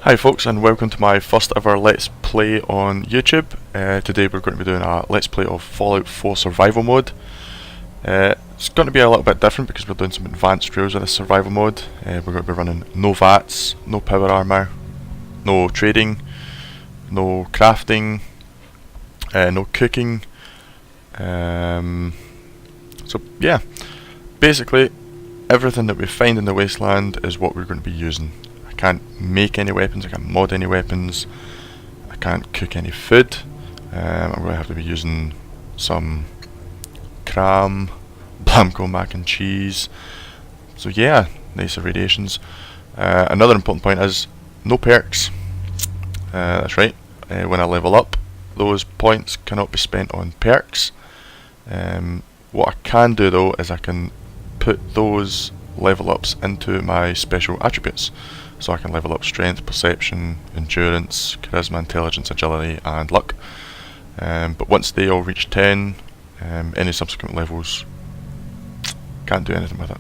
Hi folks, and welcome to my first ever Let's Play on YouTube. Today we're going to be doing a Let's Play of Fallout 4 Survival Mode. It's going to be a little bit different because we're doing some advanced rules in this survival mode. We're going to be running no VATs, no power armor, no trading, no crafting, no cooking. So yeah, basically everything that we find in the wasteland is what we're going to be using. I can't make any weapons, I can't mod any weapons, I can't cook any food. I'm going to have to be using some cram, Blamco mac and cheese. So yeah, nice irradiations. Another important point is no perks. That's right, when I level up, those points cannot be spent on perks. What I can do though is I can put those level ups into my special attributes. So I can level up strength, perception, endurance, charisma, intelligence, agility and luck. But once they all reach 10, any subsequent levels can't do anything with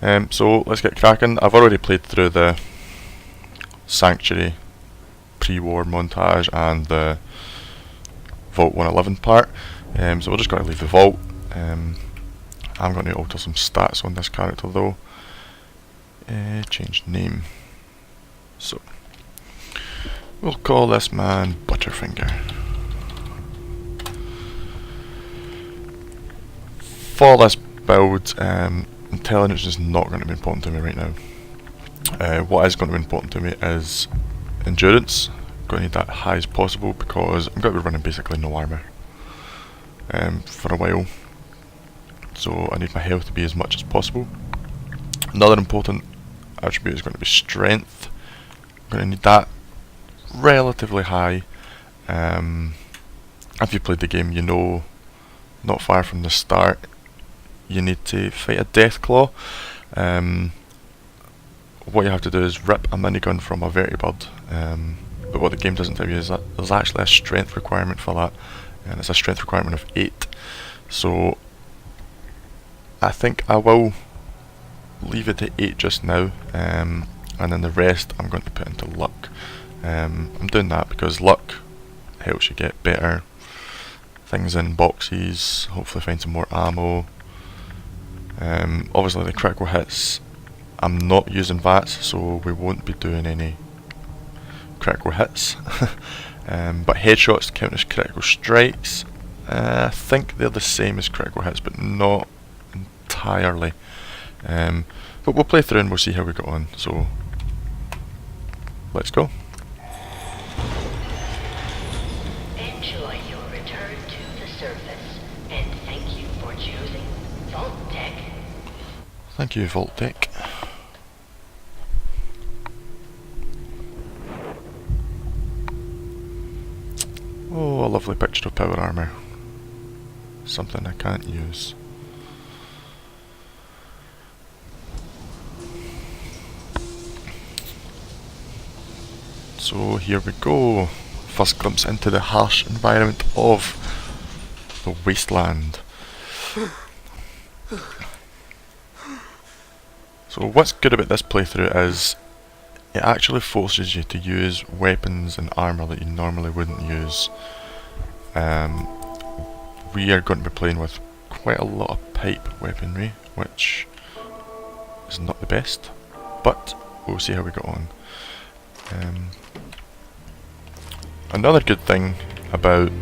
it. So let's get cracking. I've already played through the Sanctuary pre-war montage and the Vault 111 part. So we're just going to leave the vault. I'm going to alter some stats on this character though. Change name. So we'll call this man Butterfinger. For this build, intelligence is not going to be important to me right now. What is going to be important to me is endurance. I'm going to need that high as possible because I'm going to be running basically no armour for a while. So I need my health to be as much as possible. Another important attribute is going to be strength. I'm going to need that relatively high. If you played the game, you know not far from the start you need to fight a death claw. What you have to do is rip a minigun from a vertibird, but what the game doesn't tell you is that there's actually a strength requirement for that, and it's a strength requirement of 8. So I think I will leave it at 8 just now, and then the rest I'm going to put into luck. I'm doing that because luck helps you get better things in boxes, hopefully find some more ammo. Obviously the critical hits, I'm not using VATs, so we won't be doing any critical hits. But headshots count as critical strikes. I think they're the same as critical hits, but not entirely. But we'll play through and we'll see how we get on. So let's go. Enjoy your return to the surface, and thank you for choosing Vault Tech. Thank you, Vault Tech. Oh, a lovely picture of power armor. Something I can't use. So here we go. First glimpse into the harsh environment of the wasteland. So what's good about this playthrough is it actually forces you to use weapons and armour that you normally wouldn't use. We are going to be playing with quite a lot of pipe weaponry, which is not the best, but we'll see how we get on. Another good thing about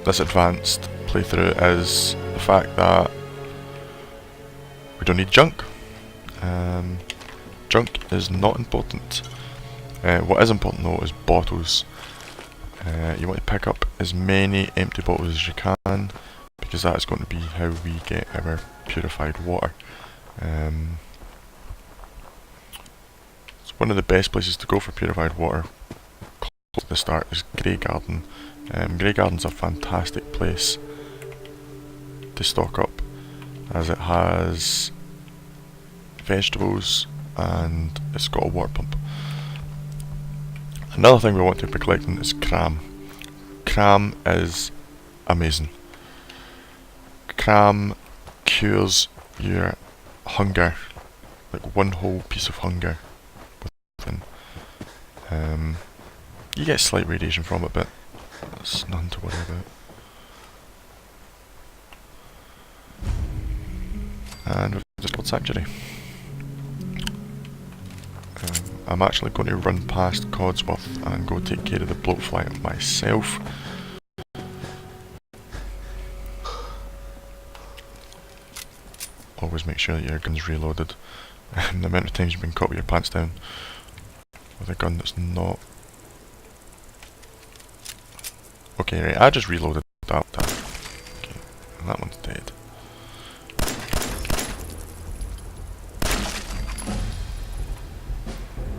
this advanced playthrough is the fact that we don't need junk. Junk is not important. What is important though is bottles. You want to pick up as many empty bottles as you can, because that is going to be how we get our purified water. One of the best places to go for purified water close to the start is Grey Garden. Grey Garden's a fantastic place to stock up, as it has vegetables and it's got a water pump. Another thing we want to be collecting is cram. Cram is amazing. Cram cures your hunger like one whole piece of hunger within. You get slight radiation from it, but that's nothing to worry about. And we've just got Sanctuary. I'm actually going to run past Codsworth and go take care of the bloatfly myself. Always make sure that your gun's reloaded. The amount of times you've been caught with your pants down with a gun that's not... Okay, right, I just reloaded that. Okay, and that one's dead.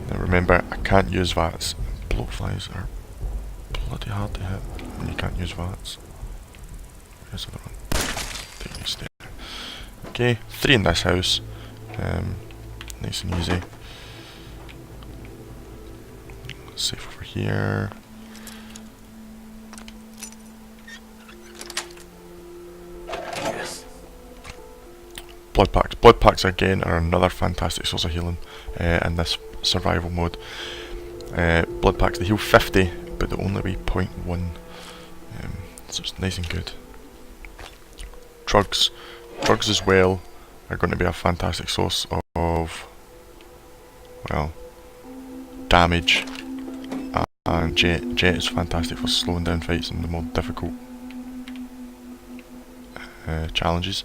Now remember, I can't use VATs. Bloatflies are bloody hard to hit when you can't use VATs. Where's the other one? There you stay. Okay, 3 in this house. Nice and easy. Safe over here. Yes. Blood packs. Blood packs again are another fantastic source of healing in this survival mode. Blood packs, they heal 50, but they only weigh 0.1. So it's nice and good. Drugs. Drugs as well are going to be a fantastic source of, well, damage. And Jet is fantastic for slowing down fights in the more difficult challenges.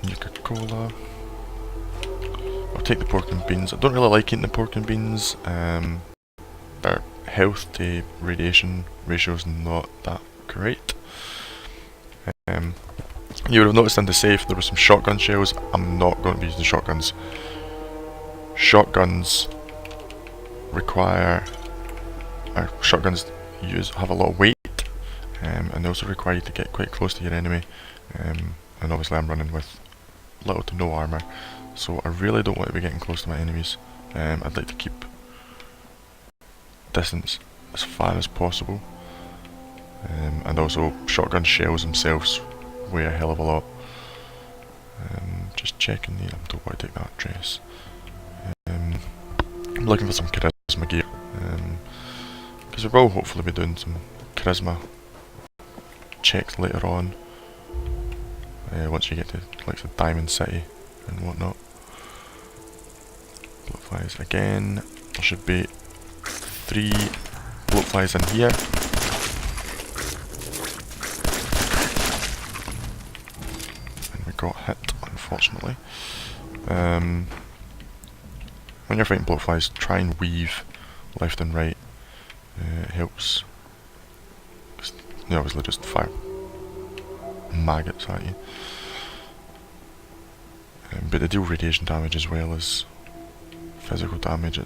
Nuka-Cola. I'll take the pork and beans. I don't really like eating the pork and beans. Their health to radiation ratio is not that great. You would have noticed in the safe there were some shotgun shells. I'm not going to be using shotguns. Shotguns require... shotguns have a lot of weight, and they also require you to get quite close to your enemy. And obviously I'm running with little to no armour, so I really don't want to be getting close to my enemies. I'd like to keep distance as far as possible. And also shotgun shells themselves weigh a hell of a lot. Just checking the... I don't want to take that dress. I'm looking for some charisma gear, because we will hopefully be doing some charisma checks later on, once you get to like the Diamond City and whatnot. Bloatflies again. There should be 3 bloatflies in here. Got hit, unfortunately. When you're fighting bloatflies, try and weave left and right. It helps. They obviously just fire maggots at you. But they deal radiation damage as well as physical damage.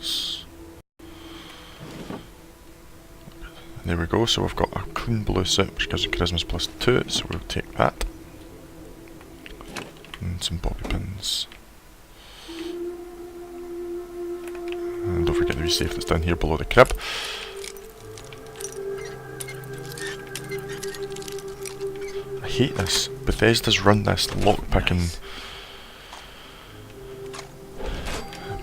There we go, so we've got a clean blue suit which gives you charisma +2, so we'll take that. And some bobby pins. And don't forget the wee safe that's down here below the crib. I hate this. Bethesda's run this lockpicking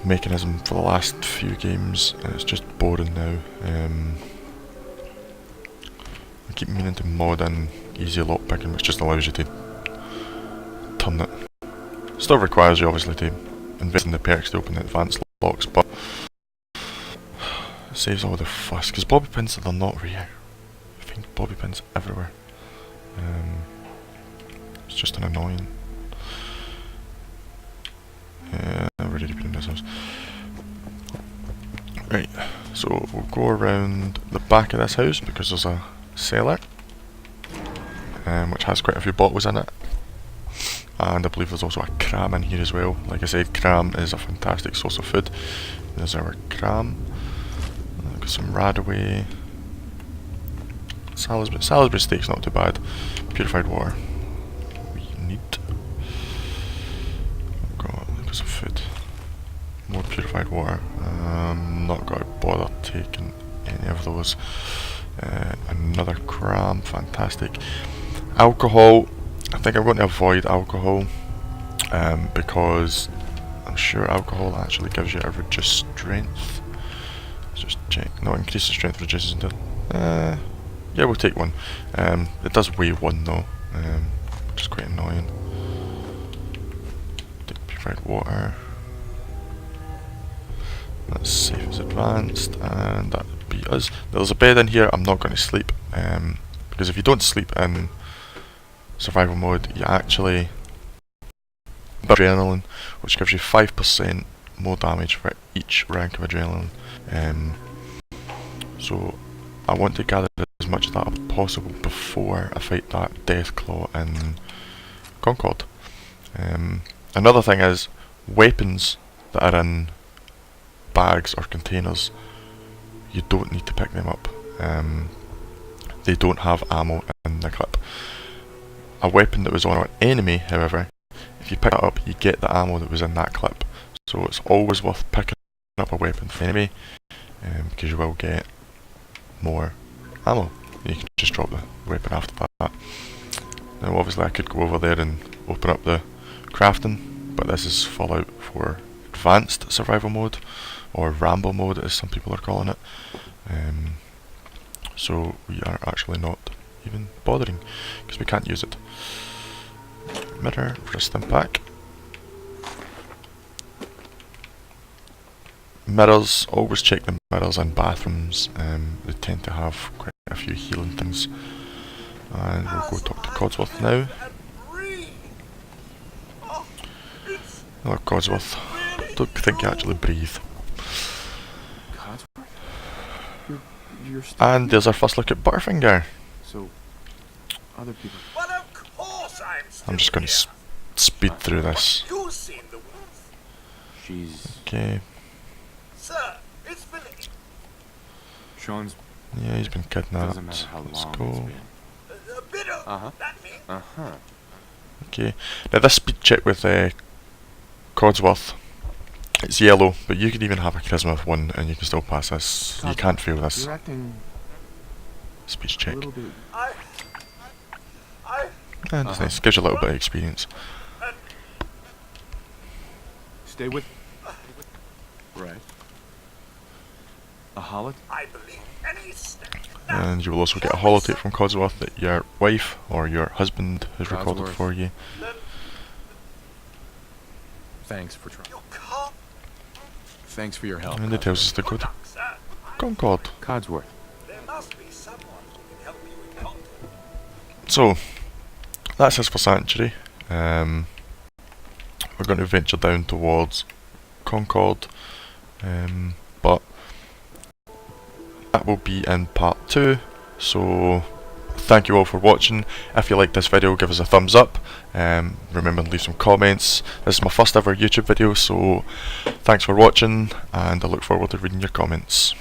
mechanism for the last few games, and it's just boring now. I keep meaning to mod in easy lockpicking, which just allows you to turn it. Still requires you obviously to invest in the perks to open the advanced locks, but it saves all the fuss, because bobby pins, they're not rare. I find bobby pins everywhere. It's just an annoying. I've already been in this house. Right, so we'll go around the back of this house because there's a cellar, which has quite a few bottles in it. And I believe there's also a cram in here as well. Like I said, cram is a fantastic source of food. There's our cram. Got some radaway. Salisbury steak's not too bad. Purified water. We need. I've got some food. More purified water. Not going to bother taking any of those. Another cram, fantastic. Alcohol. I think I'm going to avoid alcohol. because I'm sure alcohol actually gives you a reduced strength. Let's just check. No, increases strength, reduces until. Yeah, we'll take one. It does weigh one though, which is quite annoying. Take purified water. Let's save as advanced, and that would be us. There's a bed in here. I'm not going to sleep, because if you don't sleep in survival mode, you actually adrenaline, which gives you 5% more damage for each rank of adrenaline. So I want to gather as much of that as possible before I fight that Deathclaw in Concord. Another thing is, weapons that are in bags or containers, you don't need to pick them up. They don't have ammo in the clip. A weapon that was on an enemy, however, if you pick it up, you get the ammo that was in that clip. So it's always worth picking up a weapon for the enemy, because you will get more ammo. You can just drop the weapon after that. Now obviously I could go over there and open up the crafting, but this is Fallout 4 Advanced Survival Mode, or Rambo Mode as some people are calling it. So we are actually not even bothering, because we can't use it. Mirror for a stim pack. Mirrors, always check the mirrors in bathrooms. They tend to have quite a few healing things. And we'll go talk to Codsworth now. Hello Codsworth. Don't think you actually breathe. And there's our first look at Butterfinger. So, other people. Well, of course I'm just going to speed through this. You've seen the wolf. She's. Okay. Sir, it's been... Sean's. Yeah, he's been kidnapped. Doesn't matter how Let's long go. it's been. A bit of... Uh-huh. That means... Uh-huh. Okay. Now this speed check with Codsworth, it's yellow, but you could even have a charisma of 1 and you can still pass this. You can't fail this You're acting speech a check. little bit. I... And it's nice, gives you a little bit of experience. Stay with. Right. A holotape? I believe any step. And you will also get a holotape from Codsworth that your wife or your husband has recorded Codsworth. for you. Thanks for trying. You can't... Thanks for your help. And it tells us to go to Sir, Concord. Codsworth. there must be someone who can help you in Concord. So, that's us for Sanctuary. We're going to venture down towards Concord, but that will be in part 2. So, thank you all for watching. If you liked this video, give us a thumbs up. Remember to leave some comments. This is my first ever YouTube video, so thanks for watching, and I look forward to reading your comments.